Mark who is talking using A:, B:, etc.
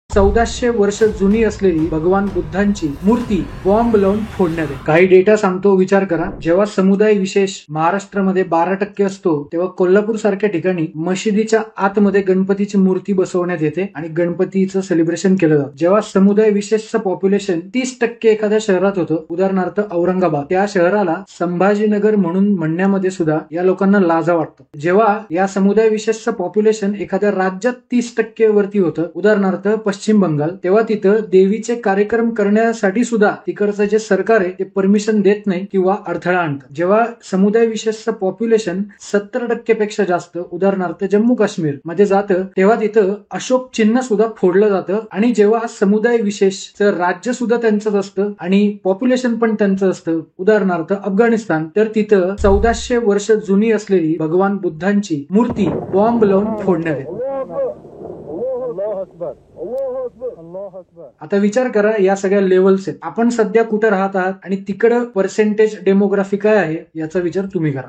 A: 1400 वर्ष जुनी असलेली भगवान बुद्धांची मूर्ती बॉम्ब लावून फोडण्यात आली। काही डेटा सांगतो, विचार करा। जेव्हा समुदाय विशेष महाराष्ट्रामध्ये 12% असतो, तेव्हा कोल्हापूर सारख्या ठिकाणी मशिदीच्या आतमध्ये गणपतीची मूर्ती बसवण्यात येते आणि गणपतीचं सेलिब्रेशन केलं जातं। जेव्हा समुदाय विशेषचं पॉप्युलेशन 30% एखाद्या शहरात होतं, उदाहरणार्थ औरंगाबाद, त्या शहराला संभाजीनगर म्हणून म्हणण्यामध्ये सुद्धा या लोकांना लाजा वाटतं। जेव्हा या समुदाय विशेषचं पॉप्युलेशन एखाद्या राज्यात 30% वरती होतं, उदाहरणार्थ पश्चिम बंगाल, तेव्हा तिथं देवीचे कार्यक्रम करण्यासाठी सुद्धा तिकडचं जे सरकार आहे ते परमिशन देत नाही किंवा अडथळा आणतं। जेव्हा समुदाय विशेषचं पॉप्युलेशन 70% पेक्षा जास्त, उदाहरणार्थ जम्मू काश्मीर मध्ये जातं, तेव्हा तिथं अशोक चिन्ह सुद्धा फोडलं जातं। आणि जेव्हा समुदाय विशेषचं राज्य सुद्धा त्यांचंच असतं आणि पॉप्युलेशन पण त्यांचं असतं, उदाहरणार्थ अफगाणिस्तान, तर तिथं 1400 वर्ष जुनी असलेली भगवान बुद्धांची मूर्ती बॉम्ब लावून फोडण्यात येते। आता विचार करा, या सगळ्या लेवल्स आहेत। आपण सध्या कुठे राहत आहात आणि तिकडं पर्सेंटेज डेमोग्राफी काय आहे याचा विचार तुम्ही करा।